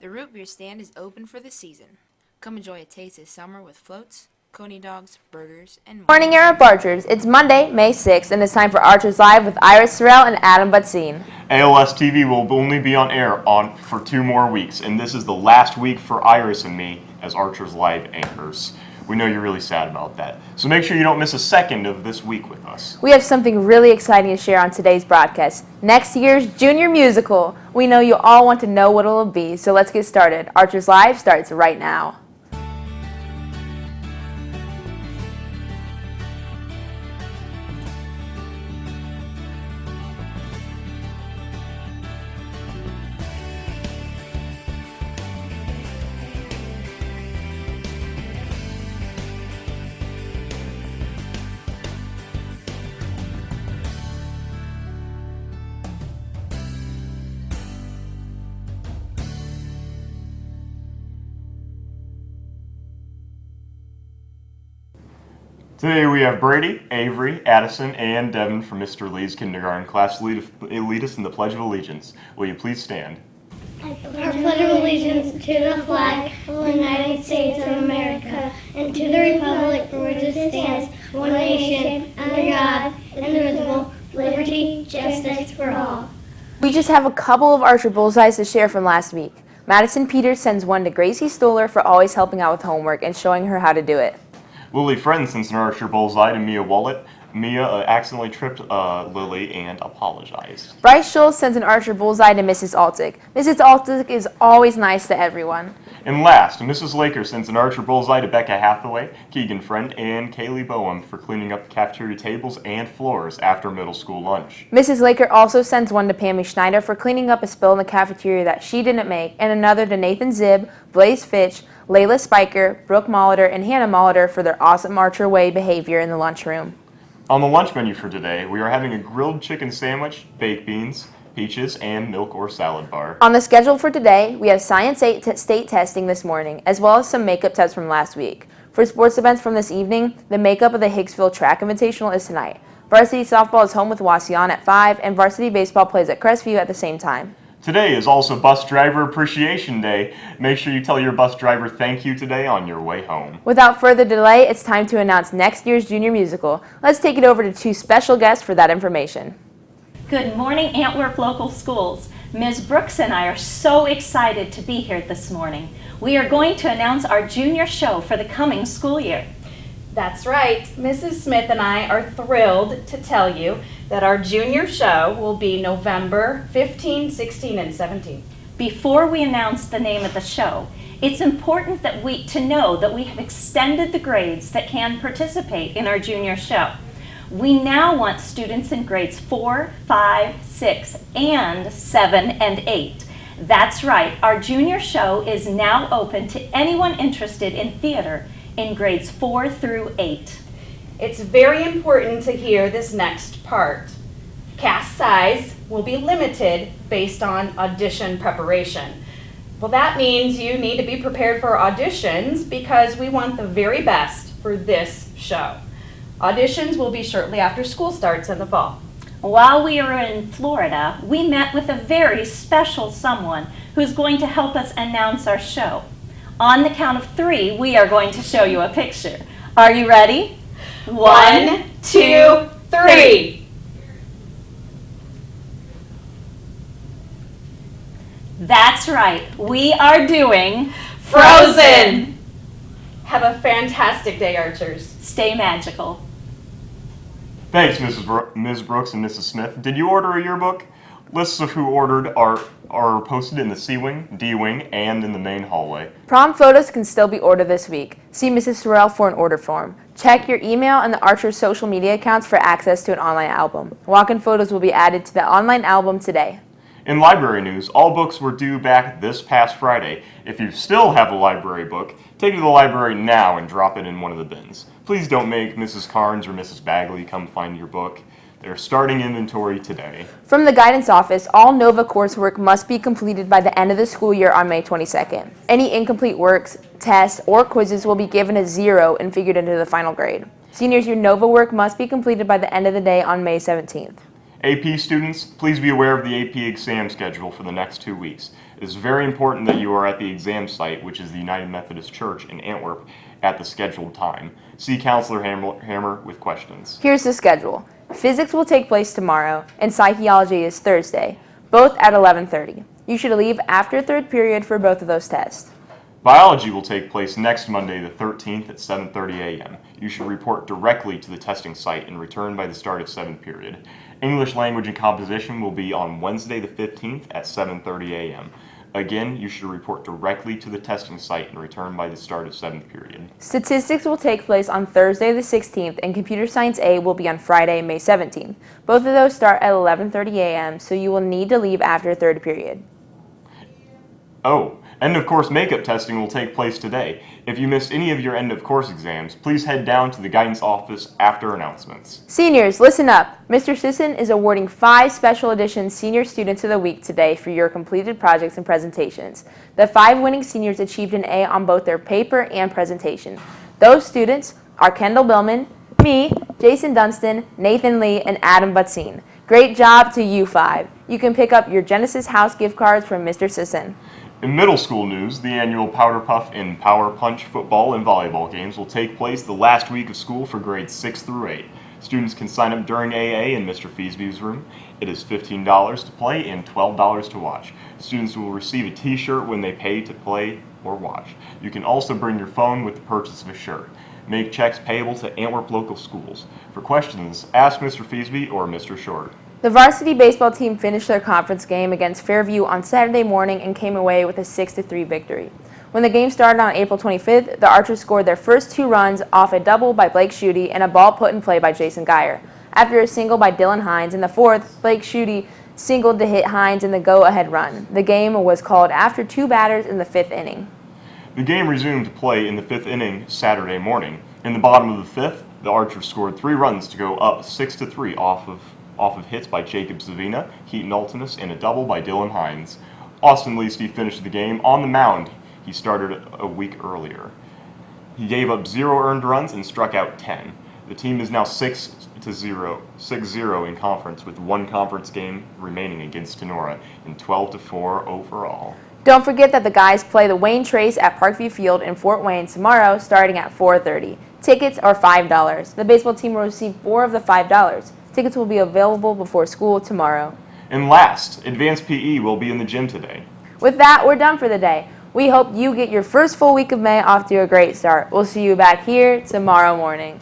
The root beer stand is open for the season. Come enjoy a taste this summer with floats, coney dogs, burgers, and more. Morning, Arab Archers. It's Monday, May 6th, and it's time for Archers Live with Iris Sorrell and Adam Butzin. ALS TV will only be on air for 2 more weeks, and this is the last week for Iris and me as Archers Live anchors. We know you're really sad about that, so make sure you don't miss a second of this week with us. We have something really exciting to share on today's broadcast. Next year's junior musical. We know you all want to know what it'll be, so let's get started. Archers Live starts right now. Today we have Brady, Avery, Addison, and Devin from Mr. Lee's kindergarten class lead us in the Pledge of Allegiance. Will you please stand? I pledge allegiance to the flag of the United States of America and to the republic for which it stands, one nation, under God, indivisible, liberty, justice for all. We just have a couple of Archer bullseyes to share from last week. Madison Peters sends one to Gracie Stoller for always helping out with homework and showing her how to do it. Lily Friend sends an Archer bullseye to Mia Wallet. Mia accidentally tripped Lily and apologized. Bryce Schultz sends an Archer bullseye to Mrs. Altick. Mrs. Altick is always nice to everyone. And last, Mrs. Laker sends an Archer bullseye to Becca Hathaway, Keegan Friend, and Kaylee Boehm for cleaning up the cafeteria tables and floors after middle school lunch. Mrs. Laker also sends one to Pammy Schneider for cleaning up a spill in the cafeteria that she didn't make, and another to Nathan Zibb, Blaze Fitch, Layla Spiker, Brooke Molitor, and Hannah Molitor for their awesome Archer Way behavior in the lunchroom. On the lunch menu for today, we are having a grilled chicken sandwich, baked beans, peaches, and milk or salad bar. On the schedule for today, we have Science 8 state testing this morning, as well as some makeup tests from last week. For sports events from this evening, the makeup of the Hicksville Track Invitational is tonight. Varsity softball is home with Wauseon at 5, and varsity baseball plays at Crestview at the same time. Today is also Bus Driver Appreciation Day. Make sure you tell your bus driver thank you today on your way home. Without further delay, it's time to announce next year's junior musical. Let's take it over to 2 special guests for that information. Good morning, Antwerp Local Schools. Ms. Brooks and I are so excited to be here this morning. We are going to announce our junior show for the coming school year. That's right. Mrs. Smith and I are thrilled to tell you that our junior show will be November 15, 16, and 17. Before we announce the name of the show, it's important to know that we have extended the grades that can participate in our junior show. We now want students in grades 4, 5, 6, and 7 and 8. That's right, our junior show is now open to anyone interested in theater in grades 4 through 8. It's very important to hear this next part. Cast size will be limited based on audition preparation. Well, that means you need to be prepared for auditions because we want the very best for this show. Auditions will be shortly after school starts in the fall. While we are in Florida, we met with a very special someone who's going to help us announce our show. On the count of 3, we are going to show you a picture. Are you ready? 1, 2, 3. That's right. We are doing Frozen. Have a fantastic day, Archers. Stay magical. Thanks, Ms. Brooks and Mrs. Smith. Did you order a yearbook? Lists of who ordered are posted in the C Wing, D Wing, and in the main hallway. Prom photos can still be ordered this week. See Mrs. Sorrell for an order form. Check your email and the Archer's social media accounts for access to an online album. Walk-in photos will be added to the online album today. In library news, all books were due back this past Friday. If you still have a library book, take it to the library now and drop it in one of the bins. Please don't make Mrs. Carnes or Mrs. Bagley come find your book. They're starting inventory today. From the guidance office, all NOVA coursework must be completed by the end of the school year on May 22nd. Any incomplete works, tests, or quizzes will be given a 0 and figured into the final grade. Seniors, your NOVA work must be completed by the end of the day on May 17th. AP students, please be aware of the AP exam schedule for the next 2 weeks. It is very important that you are at the exam site, which is the United Methodist Church in Antwerp, at the scheduled time. See Counselor Hammer with questions. Here's the schedule. Physics will take place tomorrow, and psychology is Thursday, both at 11:30. You should leave after third period for both of those tests. Biology will take place next Monday the 13th at 7:30 a.m. You should report directly to the testing site and return by the start of 7th period. English language and composition will be on Wednesday the 15th at 7:30 a.m. Again, you should report directly to the testing site and return by the start of 7th period. Statistics will take place on Thursday the 16th, and Computer Science A will be on Friday, May 17th. Both of those start at 11:30 a.m., so you will need to leave after third period. Oh, end of course makeup testing will take place today. If you missed any of your end of course exams, please head down to the guidance office after announcements. Seniors, listen up. Mr. Sisson is awarding 5 Special Edition Senior Students of the Week today for your completed projects and presentations. The 5 winning seniors achieved an A on both their paper and presentation. Those students are Kendall Billman, me, Jason Dunstan, Nathan Lee, and Adam Butzin. Great job to you 5. You can pick up your Genesis House gift cards from Mr. Sisson. In middle school news, the annual Powder Puff and Power Punch football and volleyball games will take place the last week of school for grades 6 through 8. Students can sign up during AA in Mr. Feesby's room. It is $15 to play and $12 to watch. Students will receive a t-shirt when they pay to play or watch. You can also bring your phone with the purchase of a shirt. Make checks payable to Antwerp local schools. For questions, ask Mr. Feesby or Mr. Short. The varsity baseball team finished their conference game against Fairview on Saturday morning and came away with a 6-3 victory. When the game started on April 25th, the Archers scored their first 2 runs off a double by Blake Schuette and a ball put in play by Jason Geyer. After a single by Dylan Hines in the 4th, Blake Schuette singled to hit Hines in the go-ahead run. The game was called after 2 batters in the 5th inning. The game resumed play in the 5th inning Saturday morning. In the bottom of the 5th, the Archers scored 3 runs to go up 6-3 off of hits by Jacob Savina, Keaton Altinus, and a double by Dylan Hines. Austin Leasty finished the game on the mound. He started a week earlier. He gave up 0 earned runs and struck out 10. The team is now 6-0 in conference, with 1 conference game remaining against Tenora and 12-4 overall. Don't forget that the guys play the Wayne Trace at Parkview Field in Fort Wayne tomorrow starting at 4:30. Tickets are $5. The baseball team will receive 4 of the $5. Tickets will be available before school tomorrow. And last, Advanced PE will be in the gym today. With that, we're done for the day. We hope you get your first full week of May off to a great start. We'll see you back here tomorrow morning.